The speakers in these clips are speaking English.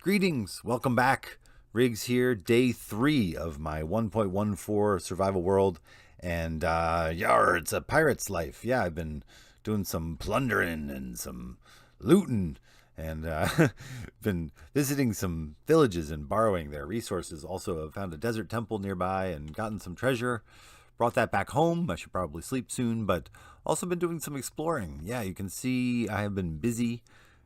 Greetings, welcome back. Riggs here, day 3 of my 1.14 survival world, and yar, it's a pirate's life. Yeah, I've been doing some plundering and some looting, and been visiting some villages and borrowing their resources. Also, I've found a desert temple nearby and gotten some treasure. Brought that back home. I should probably sleep soon, but also been doing some exploring. Yeah, you can see I have been busy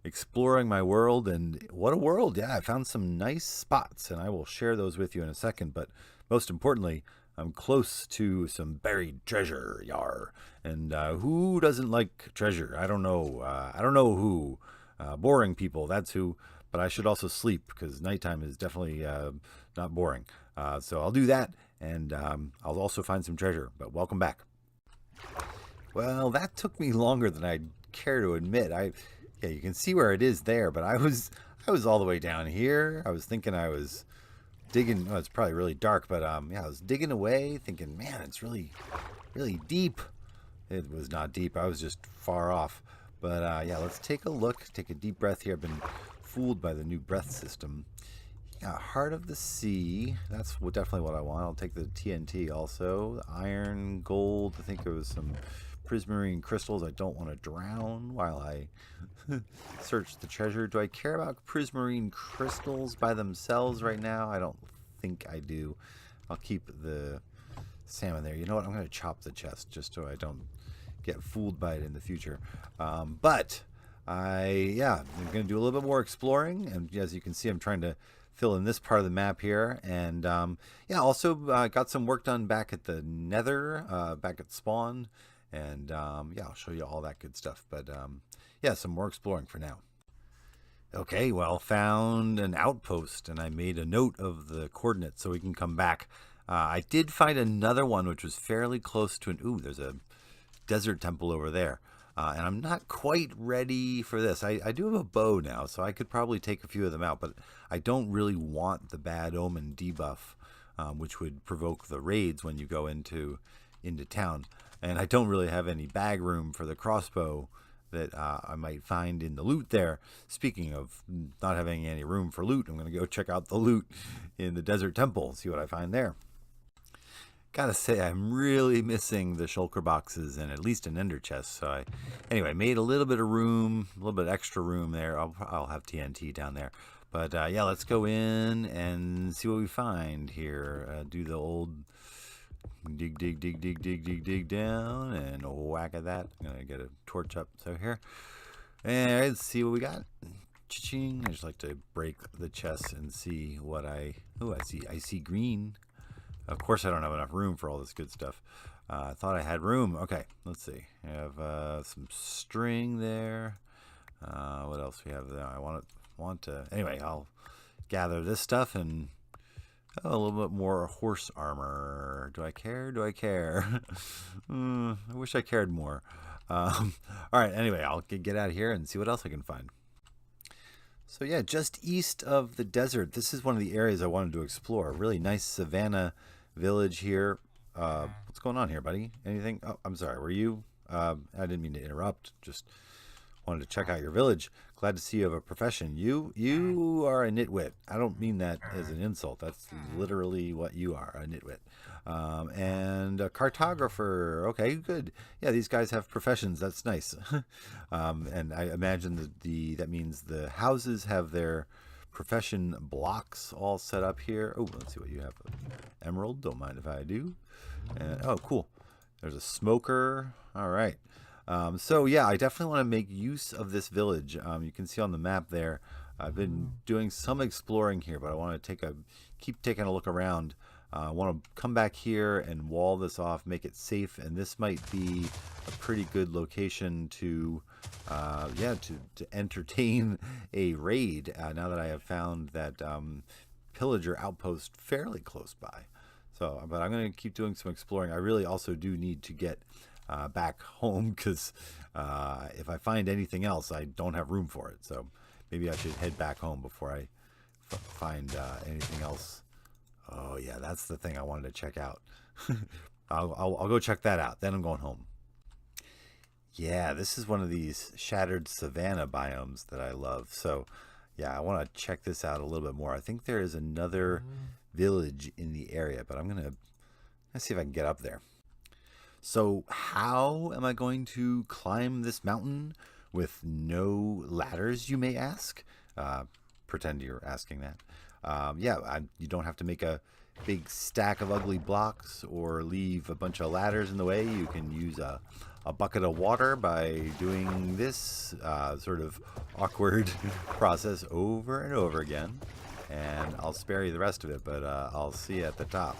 exploring my world, and what a world. Yeah, I found some nice spots, and I will share those with you in a second. But most importantly, I'm close to some buried treasure. Yar. And who doesn't like treasure? I don't know. I don't know who. Boring people, that's who. But I should also sleep because nighttime is definitely not boring. So I'll do that, and I'll also find some treasure. But welcome back. Well, that took me longer than I'd care to admit. Yeah, you can see where it is there, but I was all the way down here. I was thinking I was digging. Oh, it's probably really dark, but yeah, I was digging away, thinking, man, it's really deep. It was not deep. I was just far off. But yeah, let's take a look. Take a deep breath here. I've been fooled by the new breath system. Yeah, Heart of the Sea. That's definitely what I want. I'll take the TNT also. Iron, gold. I think there was some prismarine crystals. I don't want to drown while I search the treasure. Do I care about prismarine crystals by themselves right now? I don't think I do. I'll keep the salmon there. You know what? I'm going to chop the chest just so I don't get fooled by it in the future. But I'm going to do a little bit more exploring. And as you can see, I'm trying to fill in this part of the map here. And yeah, also got some work done back at the nether, back at spawn. And yeah, I'll show you all that good stuff. But yeah, some more exploring for now. Okay, well, found an outpost, and I made a note of the coordinates so we can come back. I did find another one which was fairly close to an... Ooh, there's a desert temple over there. And I'm not quite ready for this. I do have a bow now, so I could probably take a few of them out, but I don't really want the Bad Omen debuff, which would provoke the raids when you go into town. And I don't really have any bag room for the crossbow that I might find in the loot there. Speaking of not having any room for loot, I'm going to go check out the loot in the desert temple, see what I find there. Gotta say, I'm really missing the shulker boxes and at least an ender chest. So anyway, made a little bit of room, a little bit extra room there. I'll have TNT down there. But yeah, let's go in and see what we find here. Do the old dig down and whack at that. I'm gonna get a torch up so here, and let's see what we got. Cha-ching. I just like to break the chest and see what I see green. Of course I don't have enough room for all this good stuff. I thought I had room. Okay, let's see. I have some string there. What else we have there? I want to anyway, I'll gather this stuff and a little bit more horse armor. Do I care? I wish I cared more. All right, anyway, I'll get out of here and see what else I can find. So yeah, just east of the desert, this is one of the areas I wanted to explore. A really nice Savannah village here. What's going on here, buddy? Anything? Oh, I'm sorry, were you? I didn't mean to interrupt. Just wanted to check out your village. Glad to see you have a profession. You are a nitwit. I don't mean that as an insult. That's literally what you are, a nitwit. And a cartographer. Okay, good. Yeah, these guys have professions. That's nice. And I imagine that means the houses have their profession blocks all set up here. Oh, let's see what you have. Emerald. Don't mind if I do. Oh, cool. There's a smoker. All right. So yeah, I definitely want to make use of this village. You can see on the map there, I've been doing some exploring here, but I want to keep taking a look around. I want to come back here and wall this off, make it safe, and this might be a pretty good location to entertain a raid. Now that I have found that Pillager Outpost fairly close by. So, but I'm going to keep doing some exploring. I really also do need to get back home because if I find anything else, I don't have room for it. So maybe I should head back home before I find anything else. Oh yeah, that's the thing I wanted to check out. I'll go check that out. Then I'm going home. Yeah, this is one of these shattered savanna biomes that I love. So Yeah, I want to check this out a little bit more. I think there is another village in the area, but let's see if I can get up there. So how am I going to climb this mountain with no ladders, you may ask? Pretend you're asking that. You don't have to make a big stack of ugly blocks or leave a bunch of ladders in the way. You can use a bucket of water by doing this sort of awkward process over and over again. And I'll spare you the rest of it, but I'll see you at the top.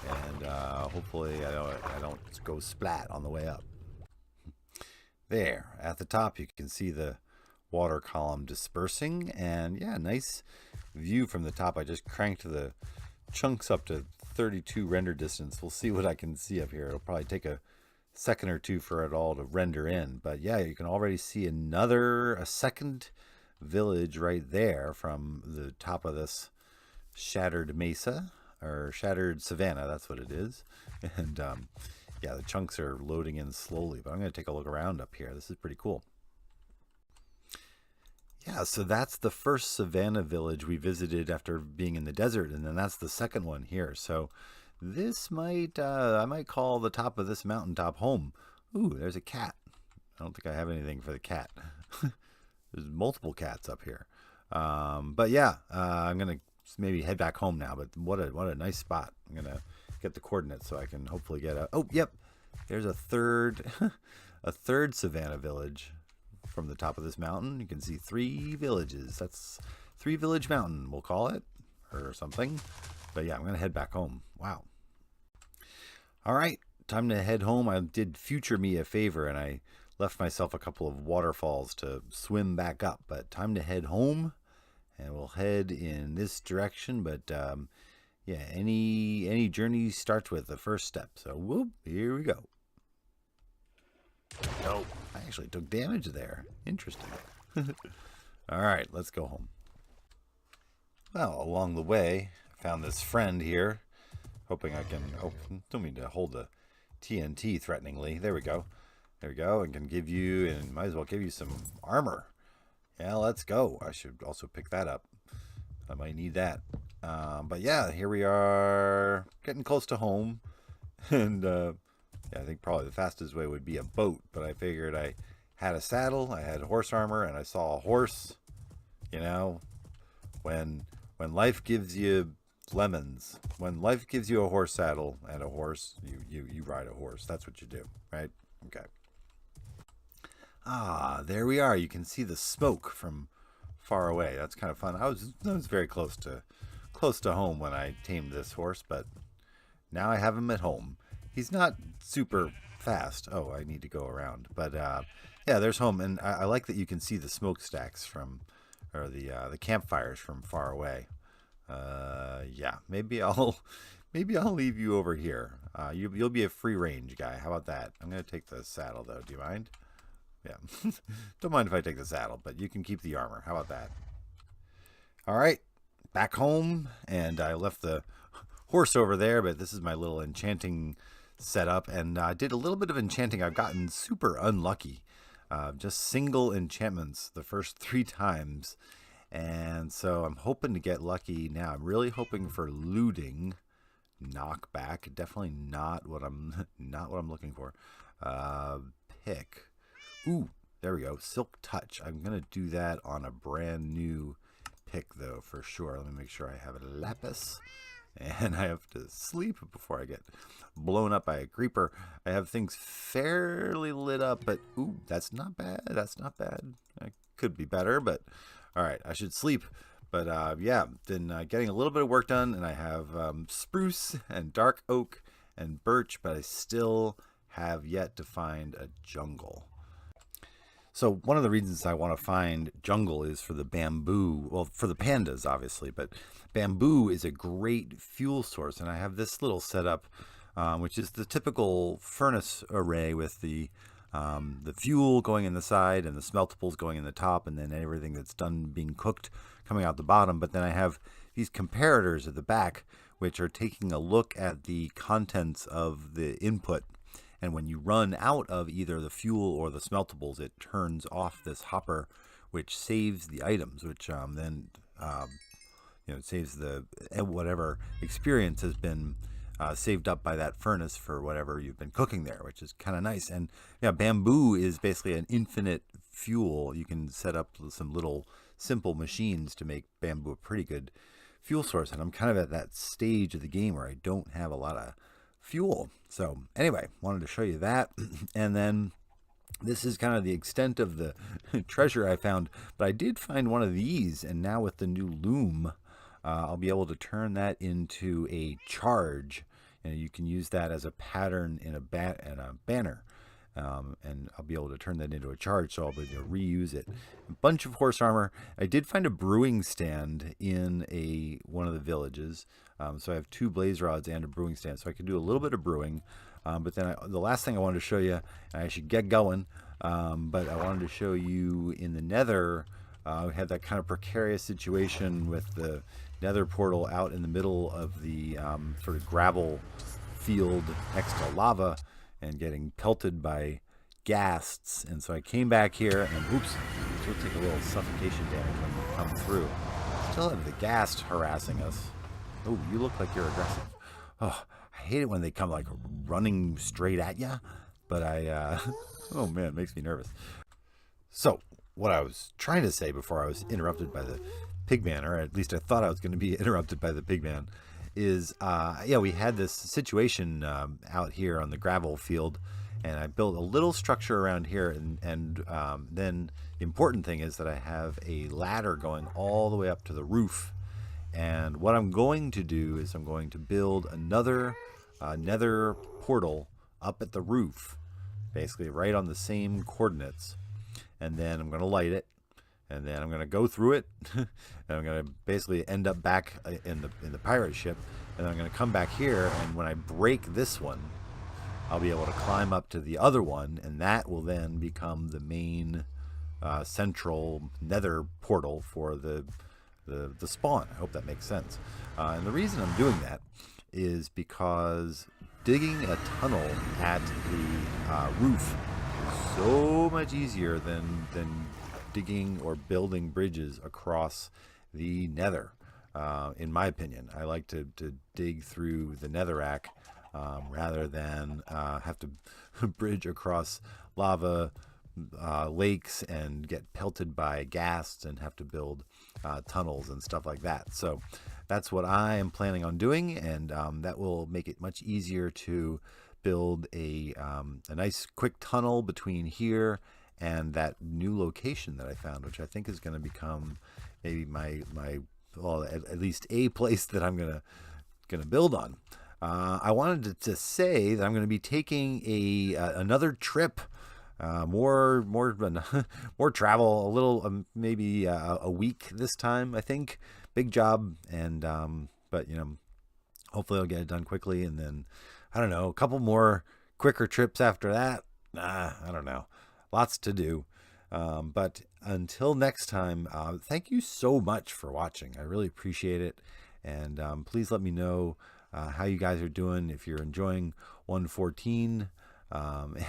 And hopefully I don't go splat on the way up. There, at the top you can see the water column dispersing, and yeah, nice view from the top. I just cranked the chunks up to 32 render distance. We'll see what I can see up here. It'll probably take a second or two for it all to render in, but yeah, you can already see a second village right there from the top of this shattered mesa, or shattered Savannah, that's what it is. And yeah, the chunks are loading in slowly, but I'm going to take a look around up here. This is pretty cool. Yeah, so that's the first Savannah village we visited after being in the desert, and then that's the second one here. So this might, I might call the top of this mountaintop home. Ooh, there's a cat. I don't think I have anything for the cat. There's multiple cats up here. But yeah, I'm going to maybe head back home now, but what a nice spot. I'm going to get the coordinates so I can hopefully get a... Oh, yep. There's a third Savannah village from the top of this mountain. You can see 3 villages. That's 3 Village Mountain, we'll call it, or something. But yeah, I'm going to head back home. Wow. All right, time to head home. I did future me a favor, and I left myself a couple of waterfalls to swim back up. But time to head home, and we'll head in this direction. But yeah, any journey starts with the first step. So whoop, here we go. Nope, I actually took damage there. Interesting. All right, let's go home. Well, along the way, I found this friend here. Hoping I can... Oh, don't mean to hold the TNT threateningly. There we go. There we go. And can give you... And might as well give you some armor. Yeah, let's go. I should also pick that up. I might need that. But yeah, here we are. Getting close to home. And yeah, I think probably the fastest way would be a boat. But I figured I had a saddle. I had horse armor. And I saw a horse. You know, when life gives you... lemons. When life gives you a horse saddle and a horse, you ride a horse. That's what you do, right? Okay. Ah, there we are. You can see the smoke from far away. That's kind of fun. I was very close to home when I tamed this horse, but now I have him at home. He's not super fast. Oh, I need to go around. But yeah, there's home, and I like that you can see the smokestacks from, or the campfires from far away. Yeah, maybe I'll leave you over here. You'll be a free range guy. How about that? I'm gonna take the saddle though. Do you mind? Yeah, don't mind if I take the saddle, but you can keep the armor. How about that? All right, back home, and I left the horse over there, but this is my little enchanting setup, and I did a little bit of enchanting. I've gotten super unlucky, just single enchantments the first 3 times. And so I'm hoping to get lucky now. I'm really hoping for looting, knockback. Definitely not what I'm looking for. Pick. Ooh, there we go. Silk touch. I'm gonna do that on a brand new pick though, for sure. Let me make sure I have a lapis. And I have to sleep before I get blown up by a creeper. I have things fairly lit up, but ooh, that's not bad. That's not bad. It could be better, but all right, I should sleep. But yeah, been getting a little bit of work done, and I have spruce and dark oak and birch, but I still have yet to find a jungle. So one of the reasons I want to find jungle is for the bamboo, well, for the pandas, obviously, but bamboo is a great fuel source, and I have this little setup, which is the typical furnace array with the fuel going in the side and the smeltables going in the top, and then everything that's done being cooked coming out the bottom. But then I have these comparators at the back, which are taking a look at the contents of the input. And when you run out of either the fuel or the smeltables, it turns off this hopper, which saves the items, which then it saves the whatever experience has been saved up by that furnace for whatever you've been cooking there, which is kind of nice. And yeah, bamboo is basically an infinite fuel. You can set up some little simple machines to make bamboo a pretty good fuel source. And I'm kind of at that stage of the game where I don't have a lot of fuel. So anyway, wanted to show you that. And then this is kind of the extent of the treasure I found. But I did find one of these, and now with the new loom, I'll be able to turn that into a charge, and you can use that as a pattern in a banner, and I'll be able to turn that into a charge, so I'll be able to reuse it. A bunch of horse armor. I did find a brewing stand in one of the villages, so I have 2 blaze rods and a brewing stand, so I can do a little bit of brewing. But then the last thing I wanted to show you, and I should get going, but I wanted to show you in the nether. We had that kind of precarious situation with the nether portal out in the middle of the sort of gravel field next to lava and getting pelted by ghasts. And so I came back here and oops, we'll take a little suffocation damage when you come through. Still have the ghast harassing us. Oh, you look like you're aggressive. Oh, I hate it when they come like running straight at you, but oh man, it makes me nervous. So what I was trying to say before I was interrupted by the pigman, or at least I thought I was going to be interrupted by the pigman, is yeah, we had this situation out here on the gravel field, and I built a little structure around here, and then the important thing is that I have a ladder going all the way up to the roof. And what I'm going to do is I'm going to build another nether portal up at the roof, basically right on the same coordinates. And then I'm going to light it, and then I'm going to go through it, and I'm going to basically end up back in the pirate ship, and I'm going to come back here, and when I break this one, I'll be able to climb up to the other one, and that will then become the main central nether portal for the spawn. I hope that makes sense. And the reason I'm doing that is because digging a tunnel at the roof is so much easier than digging or building bridges across the nether. In my opinion, I like to dig through the netherrack rather than have to bridge across lava lakes and get pelted by ghasts and have to build tunnels and stuff like that. So that's what I am planning on doing, and that will make it much easier to build a nice quick tunnel between here and that new location that I found, which I think is going to become maybe my well, at least a place that I'm gonna build on. I wanted to say that I'm going to be taking another trip. More travel, a little maybe a week this time, I think. Big job, and but hopefully I'll get it done quickly, and then I don't know, a couple more quicker trips after that. I don't know, lots to do. But until next time, thank you so much for watching. I really appreciate it, and please let me know how you guys are doing, if you're enjoying 1.14.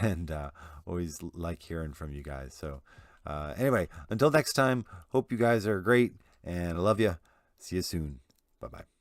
And always like hearing from you guys. So anyway, until next time, hope you guys are great, and I love you. See you soon. Bye-bye.